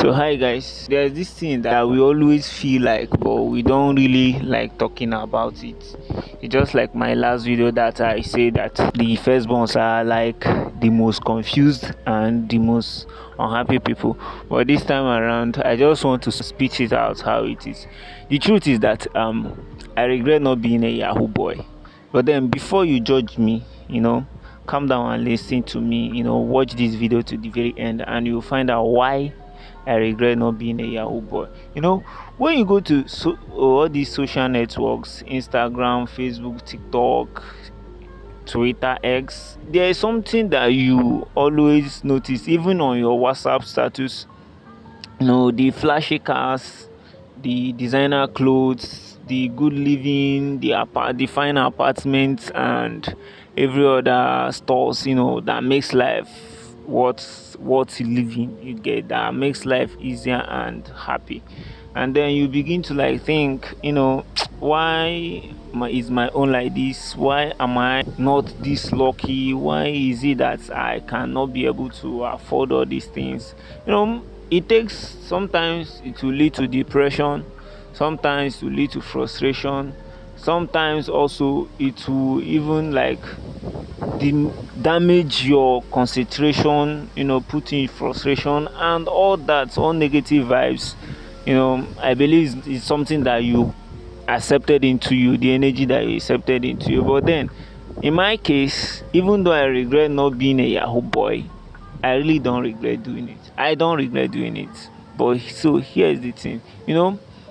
So hi guys, there's this thing that we always feel like, but we don't really like talking about it. It's just like my last video that I say that the firstborns are like the most confused and the most unhappy people. But this time around, I just want to speak it out how it is. The truth is that I regret not being a Yahoo boy. But then before you judge me, calm down and listen to me. Watch this video to the very end, and you'll find out why I regret not being a Yahoo boy. When you go to all these social networks, Instagram, Facebook, TikTok, Twitter, X, there is something that you always notice, even on your WhatsApp status. The flashy cars, the designer clothes, the good living, the fine apartments, and every other stores. That makes life worth living. You get that makes life easier and happy, and then you begin to like think, why is my own like this? Why am I not this lucky? Why is it that I cannot be able to afford all these things? It takes sometimes it will lead to depression, sometimes it will lead to frustration, sometimes also it will even like damage your concentration, put in frustration and all that, all negative vibes. I believe it's something that you accepted into you, the energy that you accepted into you. But then in my case, even though I regret not being a Yahoo boy, I really don't regret doing it. I don't regret doing it. But so here's the thing.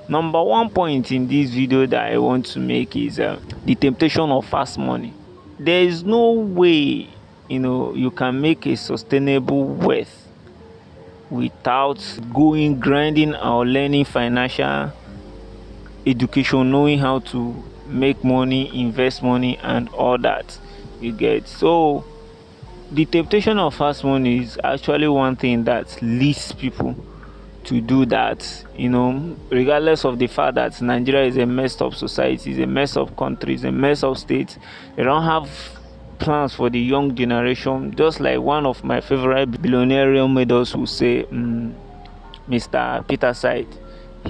Number one point in this video that I want to make is the temptation of fast money. There is no way you can make a sustainable wealth without going grinding or learning financial education, knowing how to make money, invest money, and all that. You get. So the temptation of fast money is actually one thing that leads people to do that, regardless of the fact that Nigeria is a messed up society, is a messed up country, is a messed up state. They don't have plans for the young generation. Just like one of my favorite billionaire models who say, Mr. Peter Side,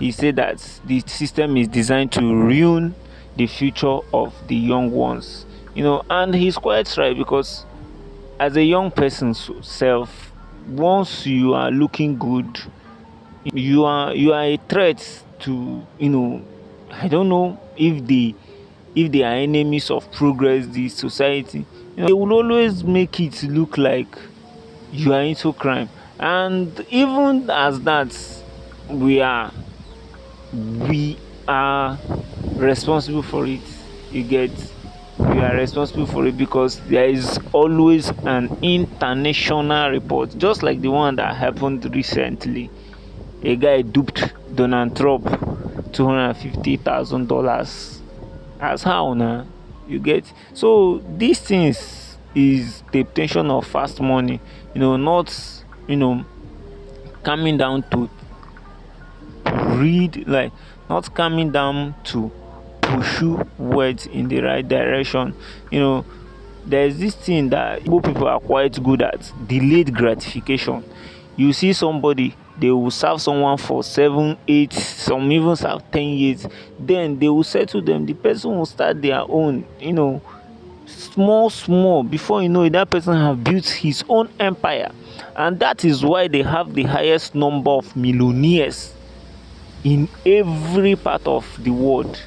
he said that the system is designed to ruin the future of the young ones. And he's quite right, because as a young person self, once you are looking good, you are a threat to, I don't know if they are enemies of progress, the society. They will always make it look like you are into crime. And even as that, we are we are responsible for it. You get. We are responsible for it, because there is always an international report, just like the one that happened recently. A guy duped Donald Trump $250,000. As how now? You get. So these things is the temptation of fast money. Not coming down to read, like not coming down to pursue words in the right direction. There's this thing that Igbo people are quite good at: delayed gratification. You see somebody, they will serve someone for 7, 8, some even serve 10 years. Then they will settle them. The person will start their own, small. Before you know it, that person have built his own empire. And that is why they have the highest number of millionaires in every part of the world,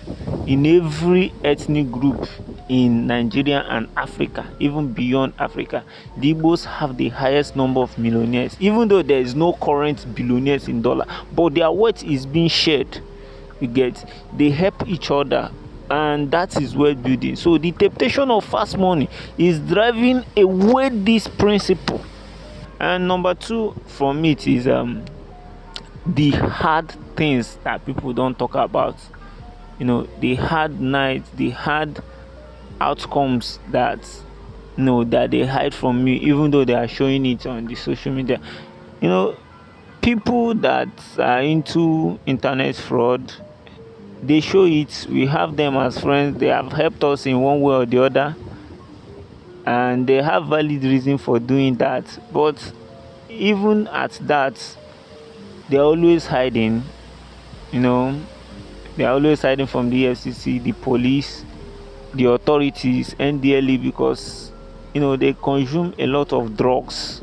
in every ethnic group in Nigeria and Africa, even beyond Africa. The Igbos have the highest number of millionaires, even though there is no current billionaires in dollar, but their wealth is being shared. You get. They help each other, and that is wealth building. So the temptation of fast money is driving away this principle. And number two from it is the hard things that people don't talk about. The hard nights, the hard outcomes that that they hide from you, even though they are showing it on the social media. People that are into internet fraud, they show it. We have them as friends. They have helped us in one way or the other, and they have valid reason for doing that. But even at that, they're always hiding, you know, they're always hiding from the FCC, the police, the authorities, NDLE, because they consume a lot of drugs.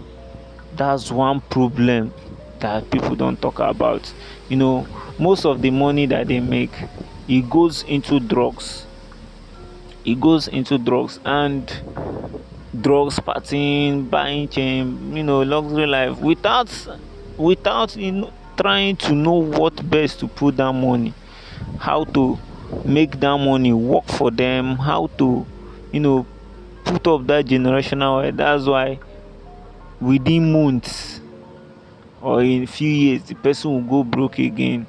That's one problem that people don't talk about. Most of the money that they make, it goes into drugs. And drugs, partying, buying chain, luxury life, without trying to know what best to put that money, how to make that money work for them, how to put up that generational wealth. That's why within months or in a few years the person will go broke again,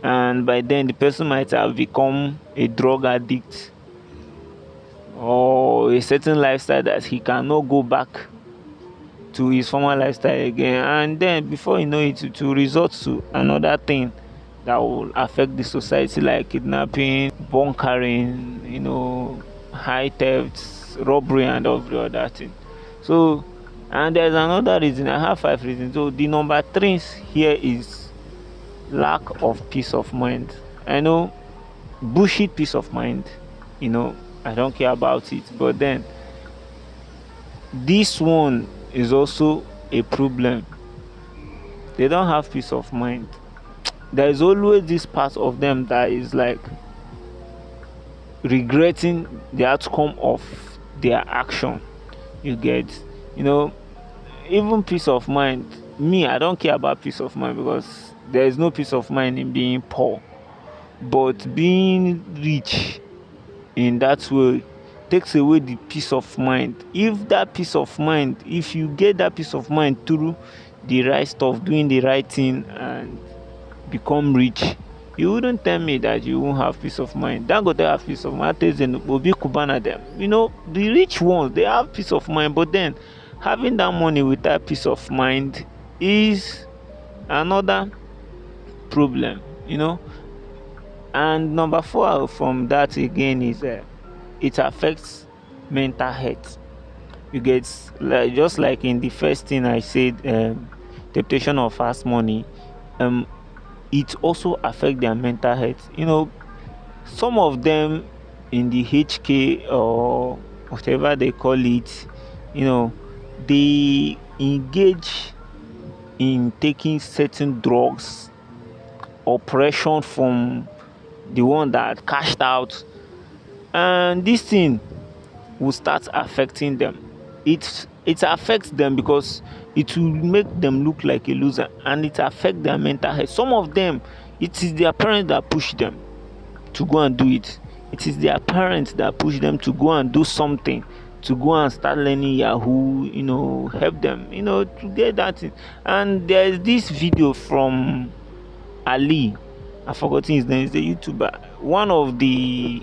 and by then the person might have become a drug addict or a certain lifestyle that he cannot go back to his former lifestyle again, and then before you know it, it will result to another thing that will affect the society, like kidnapping, bunkering, high thefts, robbery, and every other thing. So, and there's another reason. I have 5 reasons. So the number three here is lack of peace of mind. I know, bullshit peace of mind. I don't care about it, but then this one is also a problem. They don't have peace of mind. There is always this part of them that is like regretting the outcome of their action. You get, even peace of mind. Me, I don't care about peace of mind, because there is no peace of mind in being poor, but being rich in that way takes away the peace of mind. If you get that peace of mind through the right stuff, doing the right thing, and become rich, you wouldn't tell me that you won't have peace of mind. Dangote have peace of mind. Obi Kubana, them, the rich ones, they have peace of mind, but then having that money without peace of mind is another problem. And number four from that again is it affects mental health. You get, just like in the first thing I said, temptation of fast money, it also affect their mental health. Some of them in the HK or whatever they call it, they engage in taking certain drugs or pressure from the one that cashed out, and this thing will start affecting them. It affects them because it will make them look like a loser, and it affects their mental health. Some of them, it is their parents that push them to go and do it. It is their parents that push them to go and do something, to go and start learning Yahoo, help them, to get that thing. And there is this video from Ali, I forgot his name, is the YouTuber. One of the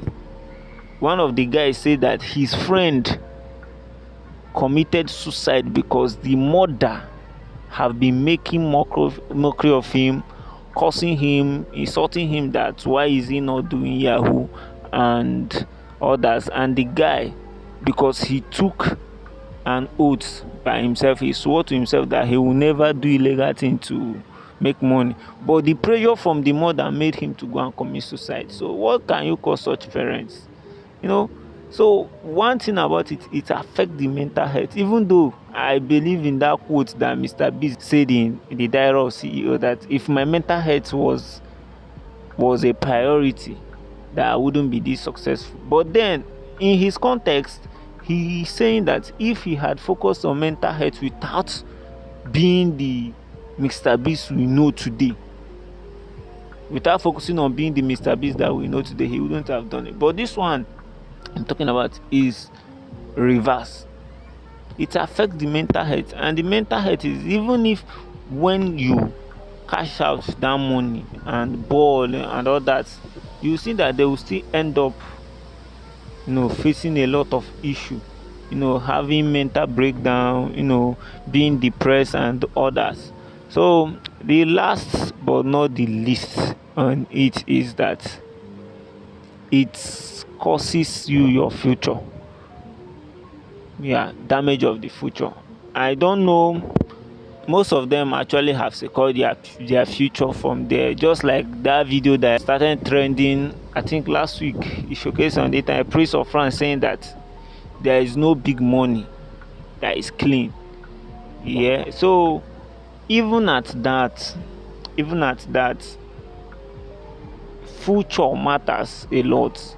guys said that his friend committed suicide because the mother have been making mockery of him, cursing him, insulting him, that why is he not doing Yahoo and others. And the guy, because he took an oath by himself, he swore to himself that he will never do illegal thing to make money, but the pressure from the mother made him to go and commit suicide. So what can you call such parents? So one thing about it affects the mental health. Even though I believe in that quote that Mr. Beast said in the Diary of CEO, that if my mental health was a priority, that I wouldn't be this successful. But then in his context, he is saying that if he had focused on mental health without being the Mr. Beast we know today, without focusing on being the Mr. Beast that we know today, he wouldn't have done it. But this one I'm talking about is reverse. It affects the mental health, and the mental health is, even if when you cash out that money and ball and all that, you see that they will still end up facing a lot of issue, having mental breakdown, being depressed and others. So the last but not the least on it is that it causes you your future. Damage of the future. I don't know most of them actually have secured their future from there. Just like that video that started trending, I think last week, it showcased on data a priest of France saying that there is no big money that is clean. Yeah, so even at that, even at that, future matters a lot.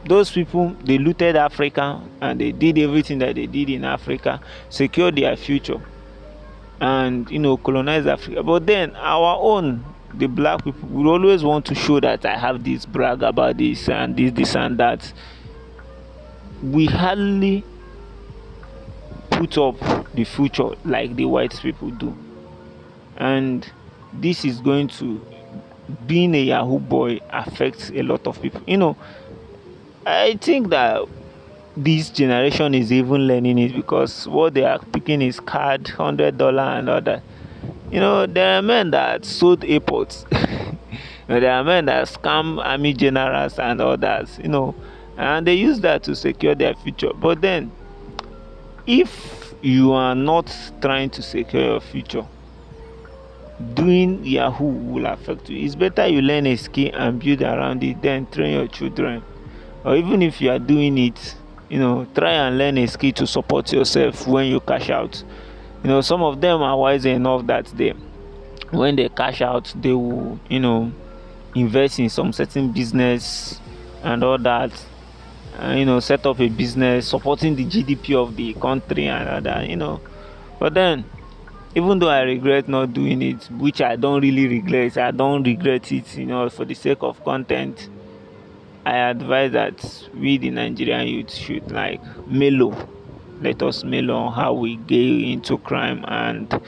Those people, they looted Africa and they did everything that they did in Africa, secured their future, and colonize Africa. But then our own, the black people, will always want to show that I have this, brag about this and this and that. We hardly put up the future like the white people do. And this is going to, being a Yahoo boy affects a lot of people. I think that this generation is even learning it, because what they are picking is card, $100 and all that. There are men that sold airports. There are men that scam army generals and others, and they use that to secure their future. But then, if you are not trying to secure your future, doing Yahoo will affect you. It's better you learn a skill and build around it, then train your children. Or even if you are doing it, try and learn a skill to support yourself when you cash out. Some of them are wise enough that when they cash out, they will invest in some certain business and all that, set up a business supporting the GDP of the country and all that. But then, even though I regret not doing it, which I don't really regret, I don't regret it, for the sake of content, I advise that we, the Nigerian youth, should mellow. Let us mellow on how we get into crime, and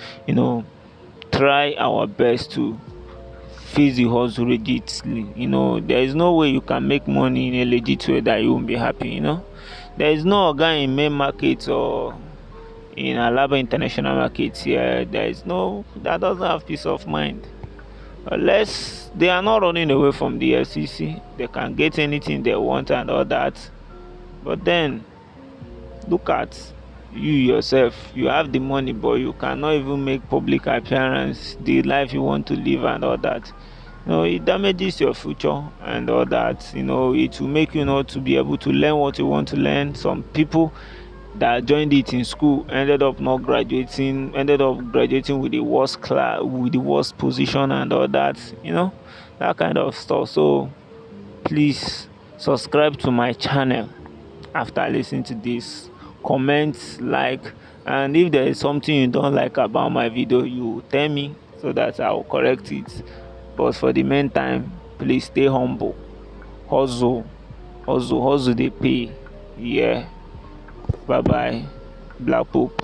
try our best to face the hustle legitly. There is no way you can make money in a legit way that you won't be happy. There is no guy in main market or in Alaba international markets here. There is no, that doesn't have peace of mind. Unless they are not running away from the FCC, they can get anything they want and all that. But then, look at you yourself. You have the money, but you cannot even make public appearance, the life you want to live and all that. It damages your future and all that. It will make you not to be able to learn what you want to learn. Some people that joined it in school ended up graduating with the worst class, with the worst position and all that, that kind of stuff. So please subscribe to my channel after listening to this. Comment, like, and if there is something you don't like about my video, you tell me so that I will correct it. But for the meantime, please stay humble. Hustle, they pay. Yeah. Bye bye. Black Pope.